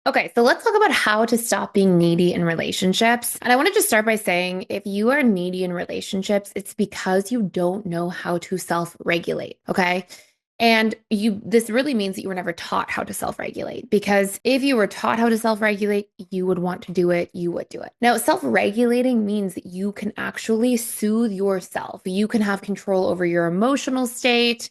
Okay, so let's talk about how to stop being needy in relationships. And I want to just start by saying if you are needy in relationships, it's because you don't know how to self-regulate, okay? And this really means that you were never taught how to self-regulate because if you were taught how to self-regulate, you would want to do it, you would do it. Now, self-regulating means that you can actually soothe yourself. You can have control over your emotional state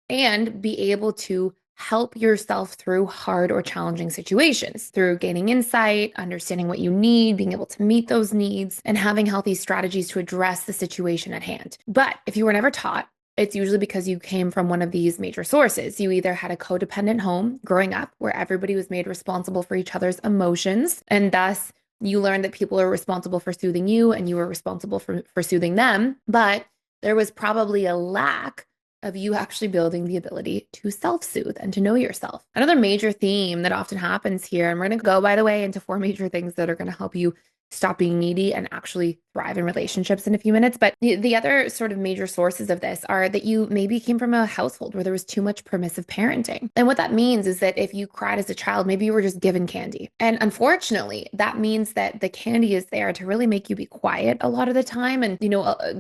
and be able to help yourself through hard or challenging situations through gaining insight, understanding what you need, being able to meet those needs, and having healthy strategies to address the situation at hand. But if you were never taught, it's usually because you came from one of these major sources. You either had a codependent home growing up where everybody was made responsible for each other's emotions, and thus you learned that people are responsible for soothing you and you were responsible for soothing them. But there was probably a lack of you actually building the ability to self-soothe and to know yourself. Another major theme that often happens here, and we're going to go, by the way, into four major things that are going to help you stop being needy and actually thrive in relationships in a few minutes. But the other sort of major sources of this are that you maybe came from a household where there was too much permissive parenting. And what that means is that if you cried as a child, maybe you were just given candy. And unfortunately, that means that the candy is there to really make you be quiet a lot of the time. And,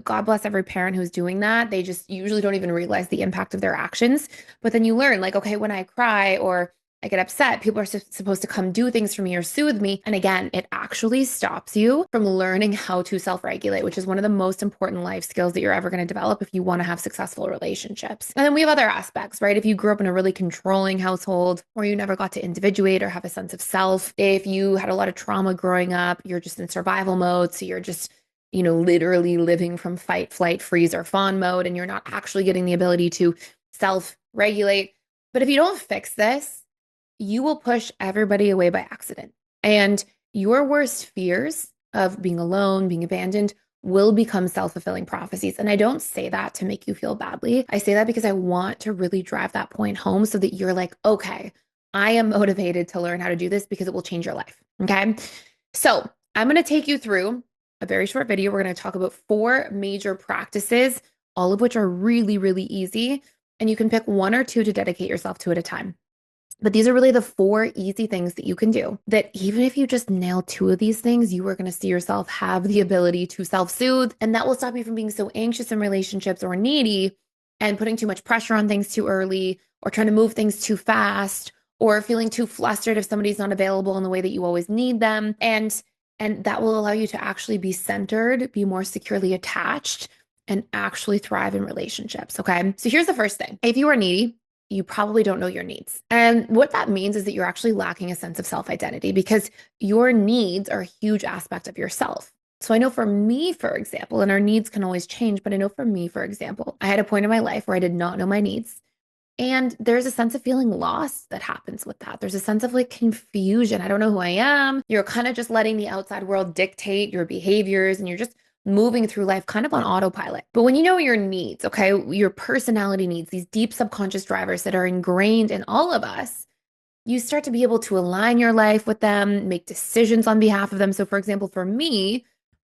God bless every parent who's doing that. They just usually don't even realize the impact of their actions. But then you learn, like, okay, when I cry or I get upset, people are supposed to come do things for me or soothe me. And again, it actually stops you from learning how to self-regulate, which is one of the most important life skills that you're ever going to develop if you want to have successful relationships. And then we have other aspects, right? If you grew up in a really controlling household or you never got to individuate or have a sense of self, if you had a lot of trauma growing up, you're just in survival mode. So you're just literally living from fight, flight, freeze, or fawn mode, and you're not actually getting the ability to self-regulate. But if you don't fix this, you will push everybody away by accident. And your worst fears of being alone, being abandoned, will become self-fulfilling prophecies. And I don't say that to make you feel badly. I say that because I want to really drive that point home so that you're like, okay, I am motivated to learn how to do this because it will change your life. Okay. So I'm going to take you through a very short video. We're going to talk about four major practices, all of which are really, really easy. And you can pick one or two to dedicate yourself to at a time. But these are really the four easy things that you can do that even if you just nail two of these things, you are going to see yourself have the ability to self-soothe. And that will stop you from being so anxious in relationships or needy and putting too much pressure on things too early or trying to move things too fast or feeling too flustered if somebody's not available in the way that you always need them. And that will allow you to actually be centered, be more securely attached, and actually thrive in relationships. Okay. So here's the first thing. If you are needy, you probably don't know your needs. And what that means is that you're actually lacking a sense of self-identity because your needs are a huge aspect of yourself. So I know for me, for example, and our needs can always change, but I know for me, for example, I had a point in my life where I did not know my needs. And there's a sense of feeling lost that happens with that. There's a sense of like confusion. I don't know who I am. You're kind of just letting the outside world dictate your behaviors and you're just moving through life kind of on autopilot. But when you know your needs, okay, your personality needs, these deep subconscious drivers that are ingrained in all of us, you start to be able to align your life with them, make decisions on behalf of them. So, for example, for me,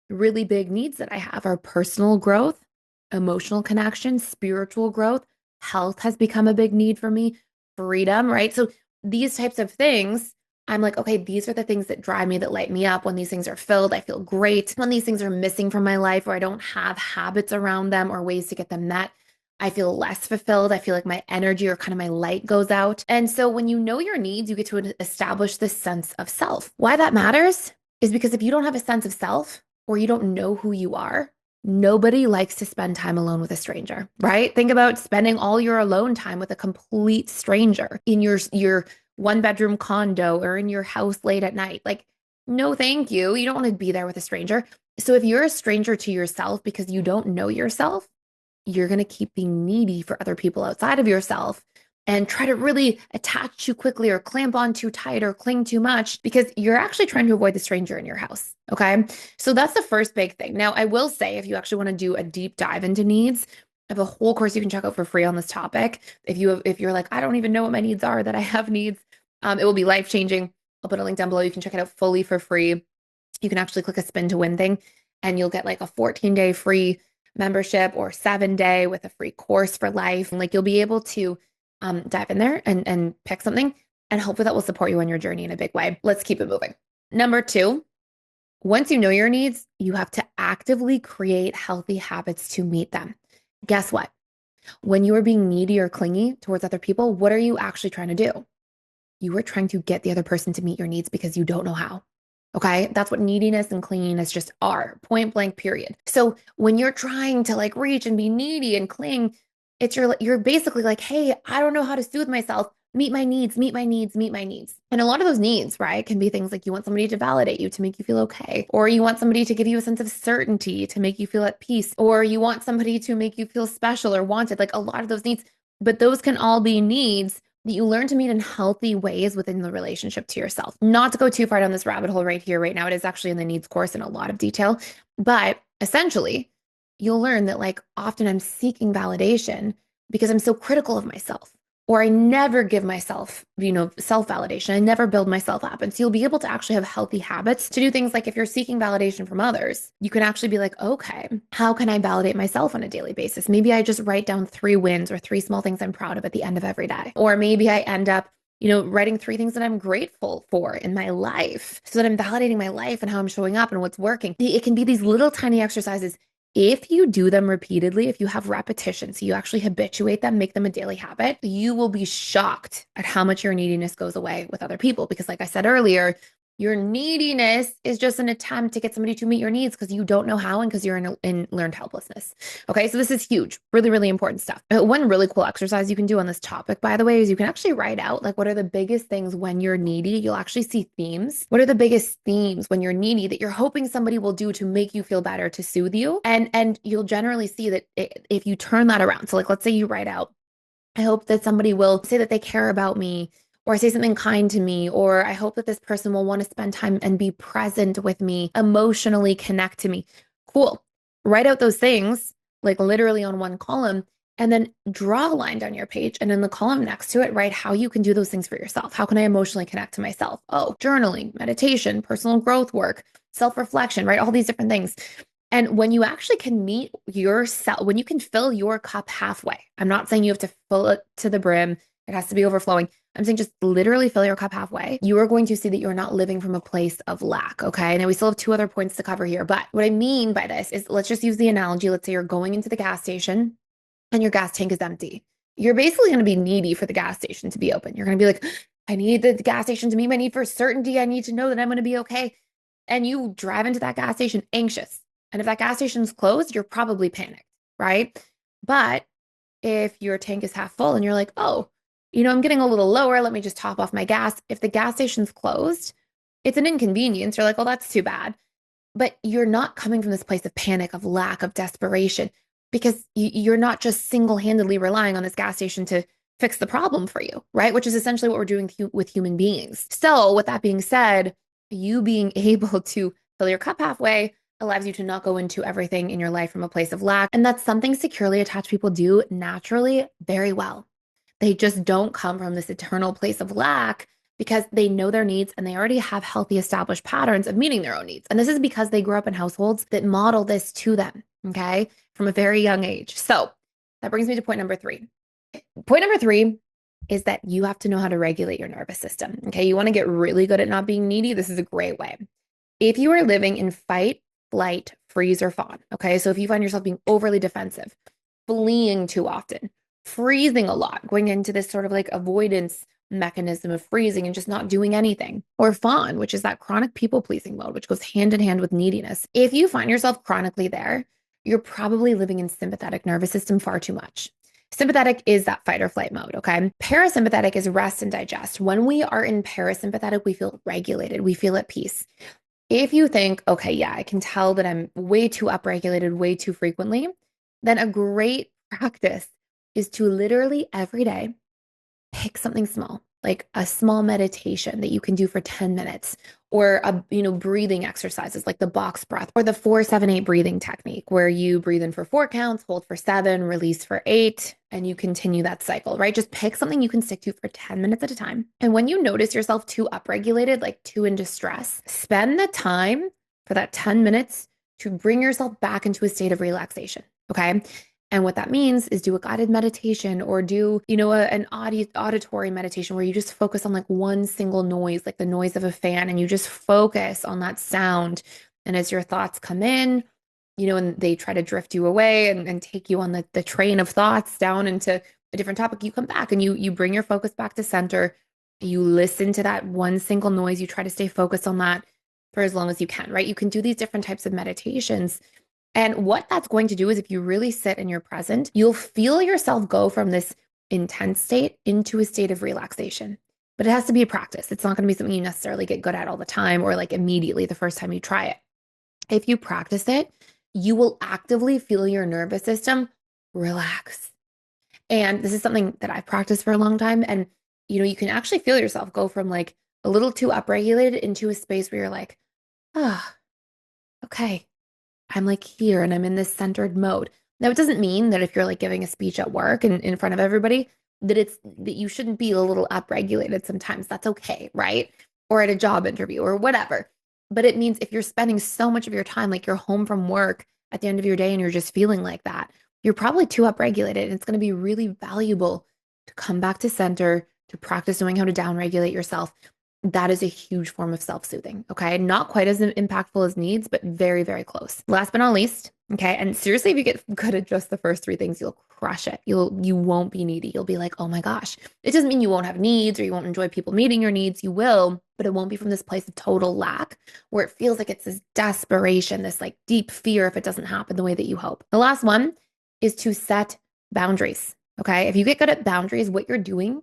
really big needs that I have are personal growth, emotional connection, spiritual growth. Health has become a big need for me, freedom, right? So, these types of things I'm like, okay, these are the things that drive me, that light me up. When these things are filled, I feel great. When these things are missing from my life or I don't have habits around them or ways to get them met, I feel less fulfilled. I feel like my energy or kind of my light goes out. And so when you know your needs, you get to establish this sense of self. Why that matters is because if you don't have a sense of self or you don't know who you are, nobody likes to spend time alone with a stranger, right? Think about spending all your alone time with a complete stranger in your one bedroom condo or in your house late at night. Like, no, thank you. You don't want to be there with a stranger. So if you're a stranger to yourself because you don't know yourself, you're going to keep being needy for other people outside of yourself and try to really attach too quickly or clamp on too tight or cling too much because you're actually trying to avoid the stranger in your house. Okay. So that's the first big thing. Now, I will say, if you actually want to do a deep dive into needs, I have a whole course you can check out for free on this topic. If you're like, I don't even know what my needs are, that I have needs, it will be life-changing. I'll put a link down below. You can check it out fully for free. You can actually click a spin to win thing and you'll get like a 14-day free membership or 7-day with a free course for life. And like you'll be able to dive in there and pick something. And hopefully that will support you on your journey in a big way. Let's keep it moving. Number two, once you know your needs, you have to actively create healthy habits to meet them. Guess what? When you are being needy or clingy towards other people, what are you actually trying to do? You are trying to get the other person to meet your needs because you don't know how. Okay. That's what neediness and clinginess just are, point blank, period. So when you're trying to like reach and be needy and cling, you're basically like, hey, I don't know how to soothe myself. Meet my needs, meet my needs, meet my needs. And a lot of those needs, right, can be things like you want somebody to validate you to make you feel okay, or you want somebody to give you a sense of certainty to make you feel at peace, or you want somebody to make you feel special or wanted, like a lot of those needs. But those can all be needs that you learn to meet in healthy ways within the relationship to yourself. Not to go too far down this rabbit hole right here, right now. It is actually in the needs course in a lot of detail. But essentially, you'll learn that like often I'm seeking validation because I'm so critical of myself. Or I never give myself, self-validation. I never build myself up. And so you'll be able to actually have healthy habits to do things like if you're seeking validation from others, you can actually be like, okay, how can I validate myself on a daily basis? Maybe I just write down 3 wins or 3 small things I'm proud of at the end of every day. Or maybe I end up writing 3 things that I'm grateful for in my life so that I'm validating my life and how I'm showing up and what's working. It can be these little tiny exercises. If you do them repeatedly, if you have repetition, so you actually habituate them, make them a daily habit, you will be shocked at how much your neediness goes away with other people. Because like I said earlier, your neediness is just an attempt to get somebody to meet your needs because you don't know how and because you're in learned helplessness. Okay, so this is huge, really, really important stuff. One really cool exercise you can do on this topic, by the way, is you can actually write out like what are the biggest things when you're needy. You'll actually see themes. What are the biggest themes when you're needy that you're hoping somebody will do to make you feel better, to soothe you? And you'll generally see that if you turn that around, so like let's say you write out, I hope that somebody will say that they care about me or say something kind to me, or I hope that this person will want to spend time and be present with me, emotionally connect to me. Cool. Write out those things, like literally on one column, and then draw a line down your page. And in the column next to it, write how you can do those things for yourself. How can I emotionally connect to myself? Oh, journaling, meditation, personal growth work, self-reflection, right? All these different things. And when you actually can meet yourself, when you can fill your cup halfway, I'm not saying you have to fill it to the brim, it has to be overflowing. I'm saying just literally fill your cup halfway. You are going to see that you're not living from a place of lack. Okay. Now we still have 2 other points to cover here. But what I mean by this is let's just use the analogy. Let's say you're going into the gas station and your gas tank is empty. You're basically going to be needy for the gas station to be open. You're going to be like, I need the gas station to meet my need for certainty. I need to know that I'm going to be okay. And you drive into that gas station anxious. And if that gas station's closed, you're probably panicked, right? But if your tank is half full and you're like, oh, I'm getting a little lower, let me just top off my gas. If the gas station's closed, it's an inconvenience. You're like, oh, that's too bad. But you're not coming from this place of panic, of lack, of desperation, because you're not just single-handedly relying on this gas station to fix the problem for you, right? Which is essentially what we're doing with human beings. So with that being said, you being able to fill your cup halfway allows you to not go into everything in your life from a place of lack. And that's something securely attached people do naturally very well. They just don't come from this eternal place of lack because they know their needs and they already have healthy established patterns of meeting their own needs. And this is because they grew up in households that model this to them, okay, from a very young age. So that brings me to point number 3. Point number 3 is that you have to know how to regulate your nervous system, okay? You want to get really good at not being needy. This is a great way. If you are living in fight, flight, freeze, or fawn, okay? So if you find yourself being overly defensive, fleeing too often, freezing a lot, going into this sort of like avoidance mechanism of freezing and just not doing anything, or fawn, which is that chronic people-pleasing mode, which goes hand in hand with neediness. If you find yourself chronically there, you're probably living in sympathetic nervous system far too much. Sympathetic is that fight or flight mode, okay? Parasympathetic is rest and digest. When we are in parasympathetic, we feel regulated, we feel at peace. If you think, okay, yeah, I can tell that I'm way too upregulated way too frequently, then a great practice is to literally every day pick something small, like a small meditation that you can do for 10 minutes, or breathing exercises like the box breath or the 4-7-8 breathing technique where you breathe in for 4 counts, hold for 7, release for 8, and you continue that cycle, right? Just pick something you can stick to for 10 minutes at a time. And when you notice yourself too upregulated, like too in distress, spend the time for that 10 minutes to bring yourself back into a state of relaxation, okay? And what that means is do a guided meditation or do, an auditory meditation where you just focus on like one single noise, like the noise of a fan, and you just focus on that sound. And as your thoughts come in, and they try to drift you away and take you on the train of thoughts down into a different topic, you come back and you bring your focus back to center. You listen to that one single noise. You try to stay focused on that for as long as you can, right? You can do these different types of meditations. And what that's going to do is if you really sit and you're present, you'll feel yourself go from this intense state into a state of relaxation. But it has to be a practice. It's not going to be something you necessarily get good at all the time or like immediately the first time you try it. If you practice it, you will actively feel your nervous system relax. And this is something that I've practiced for a long time. And, you can actually feel yourself go from like a little too upregulated into a space where you're like, ah, okay, I'm like here and I'm in this centered mode. Now, it doesn't mean that if you're like giving a speech at work and in front of everybody, that you shouldn't be a little upregulated sometimes. That's okay, right? Or at a job interview or whatever. But it means if you're spending so much of your time, like you're home from work at the end of your day and you're just feeling like that, you're probably too upregulated. And it's going to be really valuable to come back to center, to practice knowing how to downregulate yourself. That is a huge form of self-soothing. Okay. Not quite as impactful as needs, but very, very close. Last but not least. Okay. And seriously, if you get good at just the first three things, you'll crush it. You won't be needy. You'll be like, oh my gosh. It doesn't mean you won't have needs or you won't enjoy people meeting your needs. You will, but it won't be from this place of total lack where it feels like it's this desperation, this like deep fear if it doesn't happen the way that you hope. The last one is to set boundaries. Okay. If you get good at boundaries, what you're doing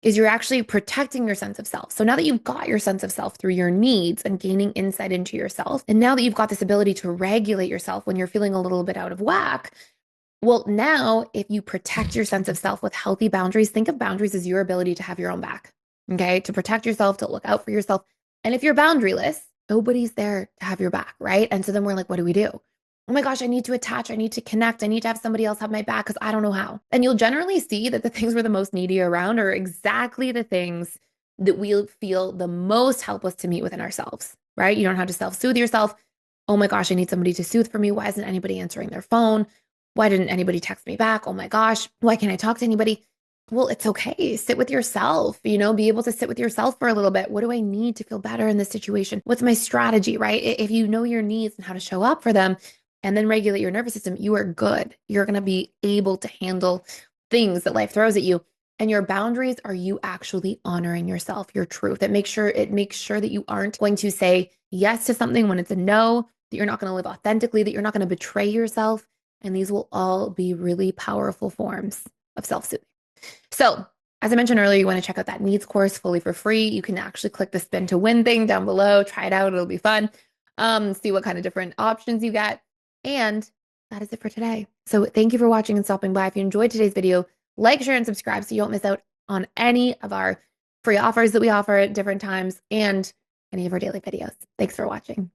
is you're actually protecting your sense of self. So now that you've got your sense of self through your needs and gaining insight into yourself, and now that you've got this ability to regulate yourself when you're feeling a little bit out of whack, well, now if you protect your sense of self with healthy boundaries, think of boundaries as your ability to have your own back, okay? To protect yourself, to look out for yourself. And if you're boundaryless, nobody's there to have your back, right? And so then we're like, what do we do? Oh my gosh, I need to attach. I need to connect. I need to have somebody else have my back because I don't know how. And you'll generally see that the things we're the most needy around are exactly the things that we'll feel the most helpless to meet within ourselves, right? You don't have to self-soothe yourself. Oh my gosh, I need somebody to soothe for me. Why isn't anybody answering their phone? Why didn't anybody text me back? Oh my gosh, why can't I talk to anybody? Well, it's okay. Sit with yourself, be able to sit with yourself for a little bit. What do I need to feel better in this situation? What's my strategy, right? If you know your needs and how to show up for them, and then regulate your nervous system, you are good. You're going to be able to handle things that life throws at you. And your boundaries are you actually honoring yourself, your truth. It makes sure that you aren't going to say yes to something when it's a no, that you're not going to live authentically, that you're not going to betray yourself. And these will all be really powerful forms of self-soothing. So as I mentioned earlier, you want to check out that needs course fully for free. You can actually click the spin to win thing down below, try it out. It'll be fun. See what kind of different options you get. And that is it for today. So thank you for watching and stopping by. If you enjoyed today's video, like, share, and subscribe so you don't miss out on any of our free offers that we offer at different times and any of our daily videos. Thanks for watching.